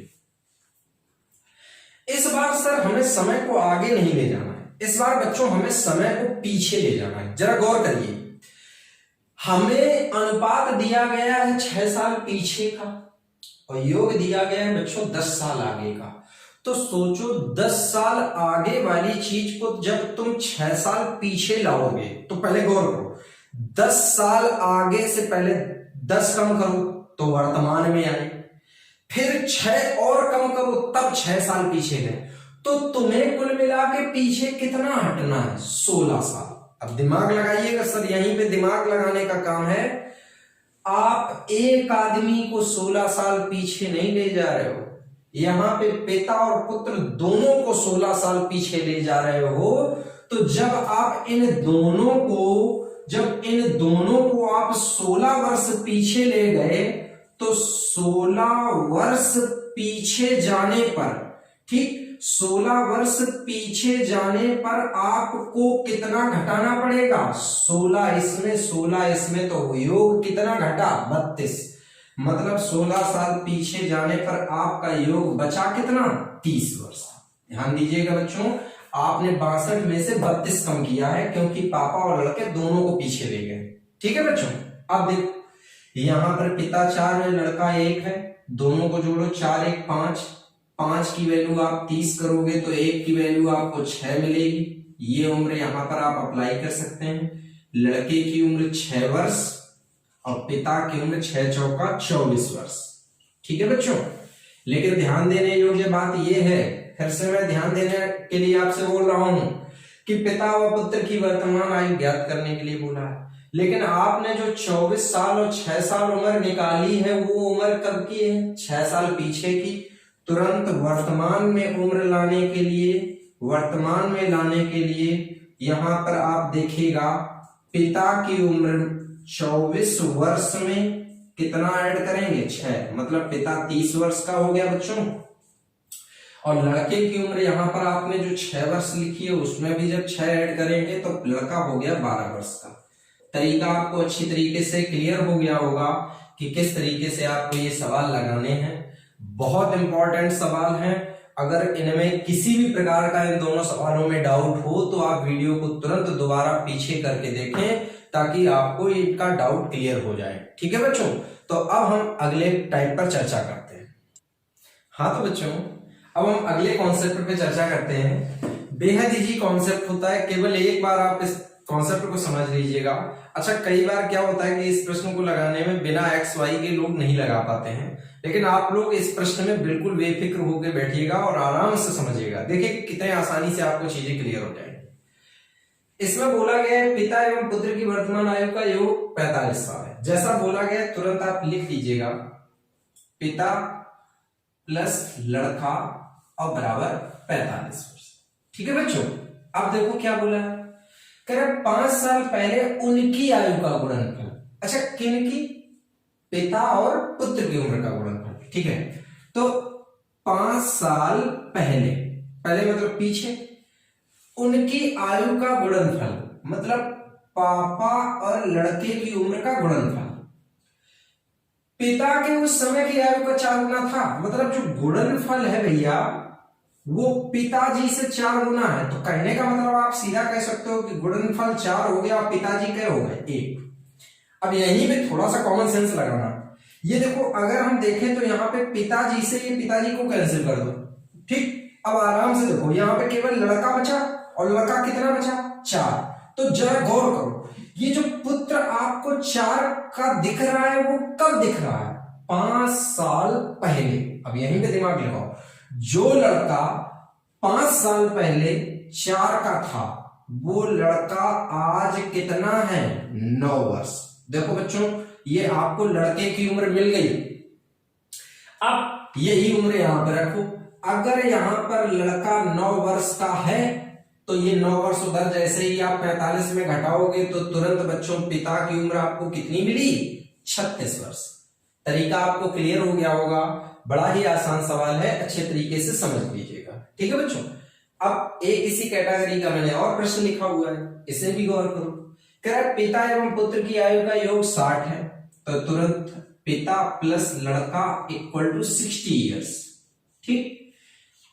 इस बार सर हमें समय को आगे नहीं ले जाना है, इस बार बच्चों हमें समय को पीछे ले जाना है। जरा गौर करिए, हमें अनुपात दिया गया है 6 साल पीछे का और योग दिया गया है बच्चों 10 साल आगे का। तो सोचो 10 साल आगे वाली चीज को जब तुम 6 साल पीछे लाओगे तो पहले गौर करो, 10 साल आगे से पहले 10 कम करो तो वर्तमान में आए, फिर 6 और कम करो तब 6 साल पीछे गए। तो तुम्हें कुल मिला के पीछे कितना हटना है? 16 साल। अब दिमाग लगाइएगा सर, यहीं पे दिमाग लगाने का काम है। आप एक आदमी को 16 साल पीछे नहीं ले जा रहे हो, यहां पे पिता और पुत्र दोनों को 16 साल पीछे ले जा रहे हो। तो जब आप इन दोनों को आप 16 वर्ष पीछे ले गए तो 16 वर्ष पीछे जाने पर, ठीक 16 वर्ष पीछे जाने पर आपको कितना घटाना पड़ेगा? 16 इसमें तो योग कितना घटा? 32। मतलब 16 साल पीछे जाने पर आपका योग बचा कितना? 30 वर्ष। ध्यान दीजिएगा बच्चों, आपने 62 में से 32 कम किया है क्योंकि पापा और लड़के दोनों को पीछे ले गए। ठीक है बच्चों। अब देखो, यहां पर पिता 4 है, लड़का 1 है, दोनों को जोड़ो, 4 1 5, 5 की वैल्यू आप 30 करोगे तो 1 की वैल्यू आपको 6 मिलेगी। ये उम्र यहां पर आप अप्लाई कर सकते हैं। लड़के की उम्र 6 वर्ष और पिता की उम्र 6 चौका 24 वर्ष। ठीक है बच्चों। लेकिन ध्यान देने योग्य बात यह है, फिर से मैं ध्यान देने के लिए आपसे बोल रहा हूं कि पिता व पुत्र की वर्तमान आयु ज्ञात करने के लिए बोला है, लेकिन आपने जो 24 साल और 6 साल उम्र निकाली है वो उम्र कब की है? 6 साल पीछे की। तुरंत वर्तमान में उम्र लाने के लिए यहां पर आप देखिएगा पिता की उम्र 24 वर्ष में कितना ऐड करेंगे? 6। मतलब पिता 30 वर्ष का हो गया बच्चों। और लड़के की उम्र यहां पर आपने जो 6 वर्ष लिखी है उसमें भी जब 6 ऐड करेंगे तो लड़का हो गया 12 वर्ष का। तरीका आपको अच्छी तरीके से क्लियर हो गया होगा कि किस तरीके से आपको ये सवाल लगाने हैं। बहुत इंपॉर्टेंट सवाल हैं। अगर इनमें किसी भी प्रकार का इन दोनों सवालों में डाउट हो तो आप वीडियो को तुरंत दोबारा पीछे करके देखें ताकि आपको इनका डाउट क्लियर हो जाए। ठीक है बच्चों। तो अब हम अगले टाइप पर चर्चा करते हैं। हाँ तो बच्चों, अब हम अगले कॉन्सेप्ट पे चर्चा करते हैं। बेहद इजी कॉन्सेप्ट होता है, केवल एक बार आप इस कॉन्सेप्ट को समझ लीजिएगा। अच्छा, कई बार क्या होता है कि इस प्रश्न को लगाने में बिना एक्स वाई के लोग नहीं लगा पाते हैं, लेकिन आप लोग इस प्रश्न में बिल्कुल बेफिक्र होकर बैठिएगा और आराम से समझिएगा। देखिए कितने आसानी से आपको चीजें क्लियर हो जाएंगी। इसमें बोला गया है पिता एवं पुत्र की वर्तमान आयु का योग 45 साल है। जैसा बोला गया तुरंत आप लिख लीजिएगा, पिता प्लस लड़का और बराबर 45 वर्ष। ठीक है बच्चों, अब देखो क्या बोला है, कह रहे 5 साल पहले उनकी आयु का गुणनफल। अच्छा, किनकी? पिता और पुत्र की उम्र का गुणनफल। ठीक है, तो 5 साल पहले, पहले मतलब पीछे, उनकी आयु का गुणनफल मतलब पापा और लड़के की उम्र का गुणनफल। पिता के उस समय की आयु का 4 गुना था, मतलब जो गुणनफल है भैया वो पिताजी से 4 गुना है। तो कहने का मतलब आप सीधा कह सकते हो कि गुणनफल 4 हो गया और पिताजी क्या हो गए 1। अब यहीं पे थोड़ा सा कॉमन सेंस लगाना, ये देखो अगर हम देखें तो यहाँ पे पिताजी से ये पिताजी को कैंसिल कर दो। ठीक, अब आराम से देखो यहाँ पे केवल लड़का बचा और लड़का कितना बचा 4। तो जरा गौर करो, ये जो पुत्र आपको 4 का दिख रहा है वो कब दिख रहा है? 5 साल पहले। अब यहीं पे दिमाग लगाओ, जो लड़का 5 साल पहले 4 का था वो लड़का आज कितना है? 9 वर्ष। देखो बच्चों, ये आपको लड़के की उम्र मिल गई। अब यही उम्र यहां पर रखो, अगर यहां पर लड़का 9 वर्ष का है तो ये 9 वर्ष उधर जैसे ही आप 45 में घटाओगे तो तुरंत बच्चों पिता की उम्र आपको कितनी मिली? 36 वर्ष। तरीका आपको क्लियर हो गया होगा, बड़ा ही आसान सवाल है, अच्छे तरीके से समझ लीजिएगा। ठीक है बच्चों, अब एक इसी कैटेगरी का मैंने और प्रश्न लिखा हुआ है, इसे भी गौर करो। कह रहा है पिता एवं पुत्र की आयु का योग 60 है, तो तुरंत पिता प्लस लड़का इक्वल टू 60 ईयर्स। ठीक,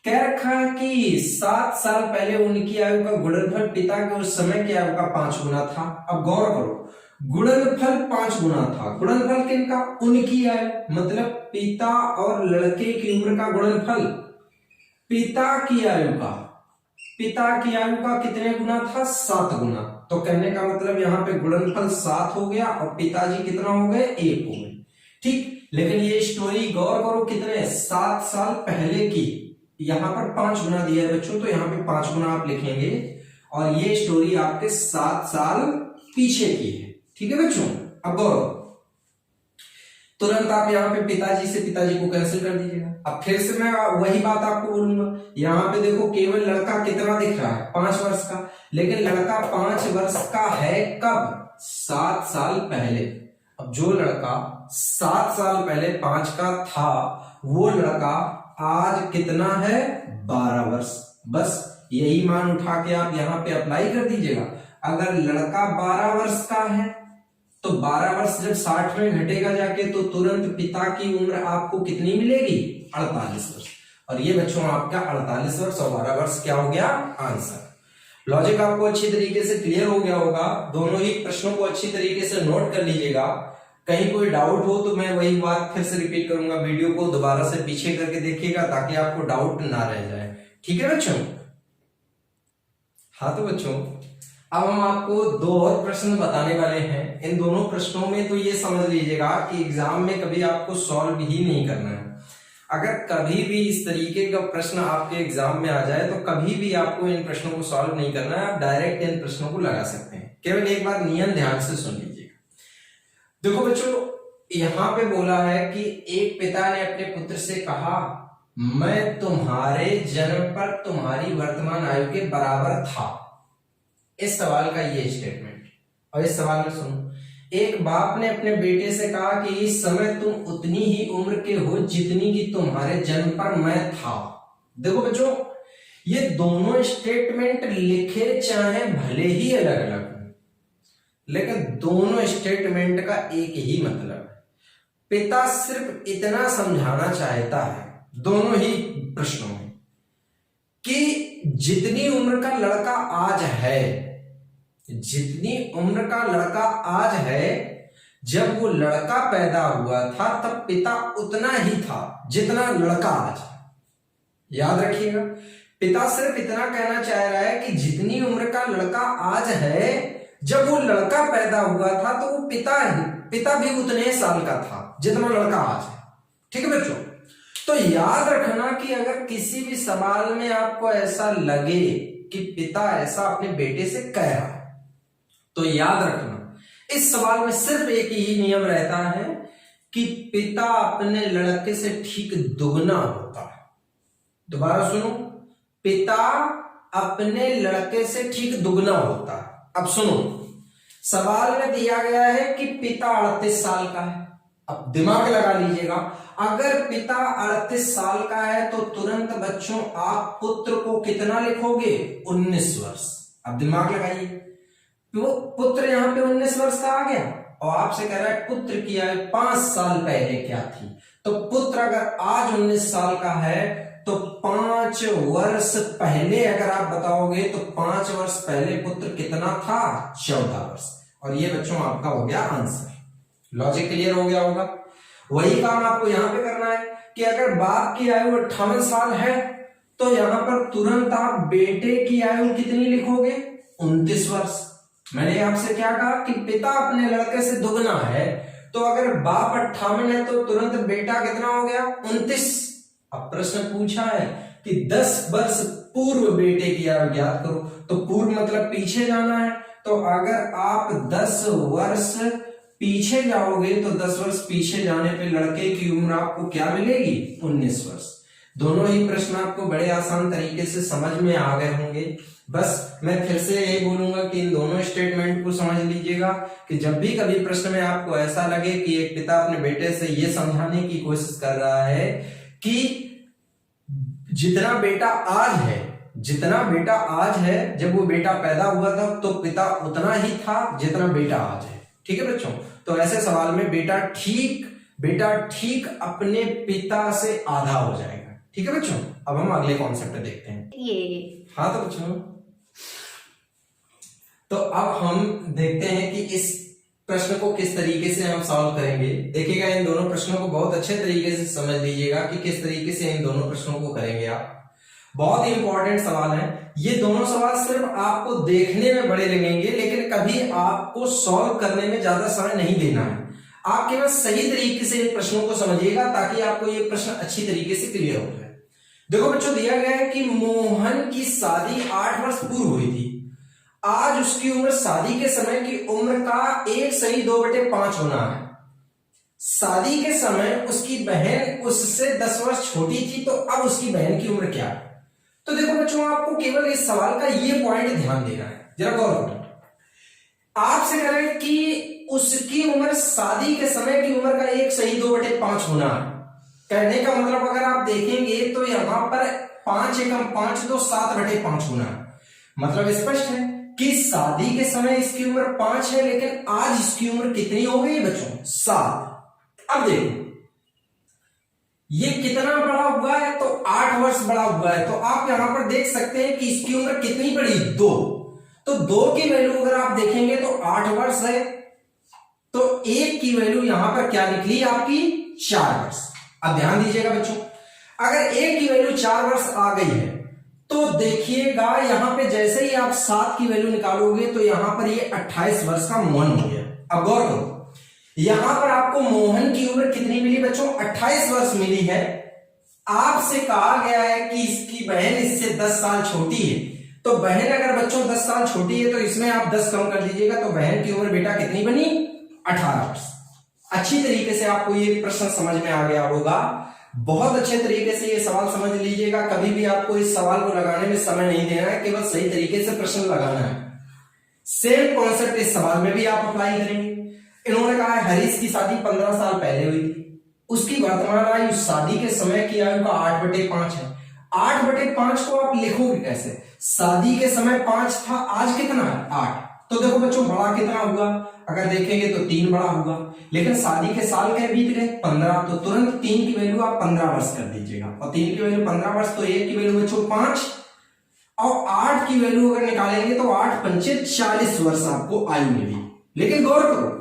कह रखा है कि 7 साल पहले उनकी आयु का गुणनफल पिता के उस समय की आयु का 5 गुना था। अब गौर करो, गुणनफल 5 गुना था। गुणनफल किनका? उनकी आयु, मतलब पिता और लड़के की उम्र का गुणनफल पिता की आयु का, पिता की आयु का कितने गुना था? 7 गुना। तो कहने का मतलब यहाँ पे गुणनफल 7 हो गया और पिताजी कितना हो गए? 1 हो गए। ठीक, लेकिन ये स्टोरी गौर करो कितने 7 साल पहले की, यहां पर 5 गुना दिया है बच्चों, तो यहाँ पे 5 गुना आप लिखेंगे और ये स्टोरी आपके 7 साल पीछे की है। ठीक है बच्चों, अब गौर तुरंत आप यहाँ पे पिताजी से पिताजी को कैंसिल कर दीजिएगा। अब फिर से मैं वही बात आपको बोलूंगा, यहाँ पे देखो केवल लड़का कितना दिख रहा है? 5 वर्ष का, लेकिन लड़का 5 वर्ष का है कब? 7 साल पहले। अब जो लड़का 7 साल पहले 5 का था वो लड़का आज कितना है? 12 वर्ष। बस यही मान उठा के आप यहाँ पे अप्लाई कर दीजिएगा। अगर लड़का 12 वर्ष का है तो 12 वर्ष जब 60 में घटेगा जाके तो तुरंत पिता की उम्र आपको कितनी मिलेगी? 48 वर्ष। और ये बच्चों आपका 48 वर्ष और 12 वर्ष क्या हो गया? आंसर। लॉजिक आपको अच्छी तरीके से क्लियर हो गया होगा। दोनों ही प्रश्नों को अच्छी तरीके से नोट कर लीजिएगा। कहीं कोई डाउट हो तो मैं वही बात फिर से रिपीट करूंगा, वीडियो को दोबारा से पीछे करके देखिएगा ताकि आपको डाउट ना रह जाए। ठीक है बच्चों? हाँ तो बच्चों, अब हम आपको 2 और प्रश्न बताने वाले हैं। इन दोनों प्रश्नों में तो ये समझ लीजिएगा कि एग्जाम में कभी आपको सॉल्व ही नहीं करना है। अगर कभी भी इस तरीके का प्रश्न आपके एग्जाम में आ जाए तो कभी भी आपको इन प्रश्नों को सॉल्व नहीं करना है, आप डायरेक्ट इन प्रश्नों को लगा सकते हैं। केवल एक बार नियम ध्यान से सुन लीजिएगा। देखो बच्चों, यहां पे बोला है कि एक पिता ने अपने पुत्र से कहा, मैं तुम्हारे जन्म पर तुम्हारी वर्तमान आयु के बराबर था। इस सवाल का ये स्टेटमेंट, और इस सवाल में सुनो, एक बाप ने अपने बेटे से कहा कि इस समय तुम उतनी ही उम्र के हो जितनी कि तुम्हारे जन्म पर मैं था। देखो बच्चों, ये दोनों स्टेटमेंट लिखे चाहे भले ही अलग अलग, लेकिन दोनों स्टेटमेंट का एक ही मतलब है। पिता सिर्फ इतना समझाना चाहता है दोनों ही प्रश्नों में कि जितनी उम्र का लड़का आज है, जितनी उम्र का लड़का आज है, जब वो लड़का पैदा हुआ था तब पिता उतना ही था जितना लड़का आज है। याद रखिएगा, पिता सिर्फ इतना कहना चाह रहा है कि जितनी उम्र का लड़का आज है, जब वो लड़का पैदा हुआ था तो वो पिता भी उतने साल का था जितना लड़का आज है। ठीक है बच्चों? तो याद रखना कि अगर किसी भी सवाल में आपको ऐसा लगे कि पिता ऐसा अपने बेटे से कह रहा है, तो याद रखना इस सवाल में सिर्फ एक ही नियम रहता है कि पिता अपने लड़के से ठीक दुगना होता है। दोबारा सुनो, पिता अपने लड़के से ठीक दुगना होता है। अब सुनो, सवाल में दिया गया है कि पिता 38 साल का है। अब दिमाग लगा लीजिएगा, अगर पिता 38 साल का है तो तुरंत बच्चों आप पुत्र को कितना लिखोगे? 19 वर्ष। अब दिमाग लगाइए, तो पुत्र यहां पे 19 वर्ष का आ गया और आपसे कह रहा है पुत्र की आयु 5 साल पहले क्या थी। तो पुत्र अगर आज 19 साल का है तो 5 वर्ष पहले अगर आप बताओगे तो 5 वर्ष पहले पुत्र कितना था? 14 वर्ष। और ये बच्चों आपका हो गया आंसर। लॉजिक क्लियर हो गया होगा। वही काम आपको यहां पे करना है कि अगर बाप की आयु 58 साल है तो यहां पर तुरंत आप बेटे की आयु कितनी लिखोगे? 29 वर्ष। मैंने आपसे क्या कहा कि पिता अपने लड़के से दुगना है, तो अगर बाप 58 है तो तुरंत बेटा कितना हो गया? 29। अब प्रश्न पूछा है कि 10 वर्ष पूर्व बेटे की आयु ज्ञात करो, तो पूर्व मतलब पीछे जाना है। तो अगर आप 10 वर्ष पीछे जाओगे तो 10 वर्ष पीछे जाने पे लड़के की उम्र आपको क्या मिलेगी? 19 वर्ष। दोनों ही प्रश्न आपको बड़े आसान तरीके से समझ में आ गए होंगे। बस मैं फिर से यही बोलूंगा कि इन दोनों स्टेटमेंट को समझ लीजिएगा कि जब भी कभी प्रश्न में आपको ऐसा लगे कि एक पिता अपने बेटे से ये समझाने की कोशिश कर रहा है कि जितना बेटा आज है जब वो बेटा पैदा हुआ था तो पिता उतना ही था जितना बेटा आज है। ठीक है बच्चों, तो ऐसे सवाल में बेटा ठीक अपने पिता से आधा हो जाएगा। ठीक है बच्चों, अब हम अगले कॉन्सेप्ट देखते हैं। हाँ तो बच्चों, तो अब हम देखते हैं कि इस प्रश्न को किस तरीके से हम सॉल्व करेंगे। देखिएगा, इन दोनों प्रश्नों को बहुत अच्छे तरीके से समझ लीजिएगा कि किस तरीके से इन दोनों प्रश्नों को करेंगे आप। बहुत ही इंपॉर्टेंट सवाल है ये दोनों सवाल। सिर्फ आपको देखने में बड़े लगेंगे लेकिन कभी आपको सॉल्व करने में ज्यादा समय नहीं देना है। आप केवल सही तरीके से इन प्रश्नों को समझिएगा ताकि आपको ये प्रश्न अच्छी तरीके से क्लियर हो जाए। देखो बच्चों, दिया गया है कि मोहन की शादी 8 वर्ष पूर्व हुई थी। आज उसकी उम्र शादी के समय की उम्र का 1/2/5 होना है। शादी के समय उसकी बहन उससे 10 वर्ष छोटी थी, तो अब उसकी बहन की उम्र क्या है? तो देखो बच्चों, आपको केवल इस सवाल का ये पॉइंट ध्यान देना है। जरा गौर करो, आपसे कह रहे हैं कि उसकी उम्र शादी के समय की उम्र का 1/2/5 होना है। कहने का मतलब अगर आप देखेंगे तो यहां पर 5 एकम 5 2 7/5 होना है। मतलब स्पष्ट है कि शादी के समय इसकी उम्र 5 है लेकिन आज इसकी उम्र कितनी हो गई बच्चों? 7। अब देखो ये कितना बड़ा हुआ है? तो 8 वर्ष बड़ा हुआ है। तो आप यहां पर देख सकते हैं कि इसकी उम्र कितनी बड़ी? 2। तो 2 की वैल्यू अगर आप देखेंगे तो 8 वर्ष है, तो 1 की वैल्यू यहां पर क्या निकली आपकी? 4 वर्ष। अब ध्यान दीजिएगा बच्चों, अगर 1 की वैल्यू 4 वर्ष आ गई है तो देखिएगा यहां पे जैसे ही आप 7 की वैल्यू निकालोगे तो यहां पर ये 28 वर्ष का मोहन हो गया। अब गौर करो, यहां पर आपको मोहन की उम्र कितनी मिली बच्चों? 28 वर्ष मिली है। आपसे कहा गया है कि इसकी बहन इससे 10 साल छोटी है, तो बहन अगर बच्चों 10 साल छोटी है तो इसमें आप 10 कम कर दीजिएगा, तो बहन की उम्र बेटा कितनी बनी? 18 वर्ष। अच्छी तरीके से आपको ये प्रश्न समझ में आ गया होगा। बहुत अच्छे तरीके से ये सवाल समझ लीजिएगा। कभी भी आपको इस सवाल को लगाने में समय नहीं देना है, केवल सही तरीके से प्रश्न लगाना है। सेम कॉन्सेप्ट इस सवाल में भी आप अप्लाई करेंगे। इन्होंने कहा है हरीश की शादी 15 साल पहले हुई थी, उसकी वर्तमान आयु शादी के समय की आयु का 8/5 है। 8/5 को आप लिखोगे कैसे? शादी के समय 5 था, आज कितना है? 8। तो देखो बच्चों, बड़ा कितना हुआ? अगर देखेंगे तो 3 बड़ा होगा, लेकिन शादी के साल के बीत गए 15, तो तुरंत 3 की वैल्यू आप 15 वर्ष कर दीजिएगा। और 3 की वैल्यू 15 वर्ष, तो 1 की वैल्यू बच्चों 5 और 8 की वैल्यू अगर निकालेंगे तो 8 पंचे 40 वर्ष आपको आयु मिली। लेकिन गौर करो,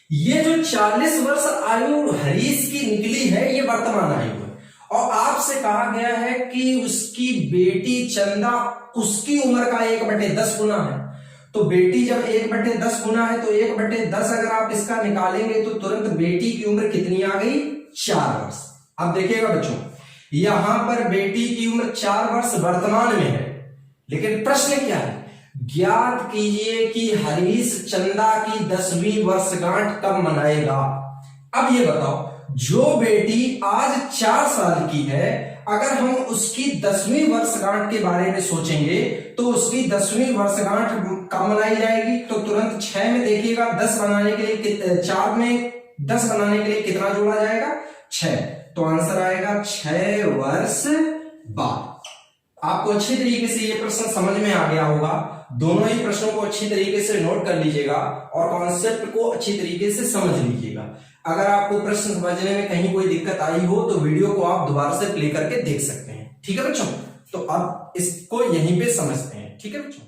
ये जो 40 वर्ष आयु हरीश की निकली है ये वर्तमान आयु है, और आपसे कहा गया है कि उसकी बेटी चंदा उसकी उम्र का 1/10 गुना है। तो बेटी जब 1/10 गुना है तो 1/10 अगर आप इसका निकालेंगे तो तुरंत बेटी की उम्र कितनी आ गई? 4 वर्ष। अब देखिएगा बच्चों, यहां पर बेटी की उम्र 4 वर्ष वर्तमान में है, लेकिन प्रश्न क्या है? ज्ञात कीजिए कि हरीश चंदा की 10वीं वर्षगांठ कब मनाएगा। अब ये बताओ, जो बेटी आज 4 साल की है, अगर हम उसकी 10वीं वर्षगांठ के बारे में सोचेंगे तो उसकी 10वीं वर्षगांठ कब मनाई जाएगी, तो तुरंत 6 में देखिएगा 10 बनाने के लिए 4 में 10 बनाने के लिए कितना जोड़ा जाएगा, 6। तो आंसर आएगा 6 वर्ष बाद। आपको अच्छी तरीके से ये प्रश्न समझ में आ गया होगा। दोनों ही प्रश्नों को अच्छी तरीके से नोट कर लीजिएगा और कॉन्सेप्ट को अच्छी तरीके से समझ लीजिएगा। अगर आपको प्रश्न समझने में कहीं कोई दिक्कत आई हो तो वीडियो को आप दोबारा से प्ले करके देख सकते हैं। ठीक है बच्चों, तो अब इसको यहीं पे समझते हैं। ठीक है बच्चों।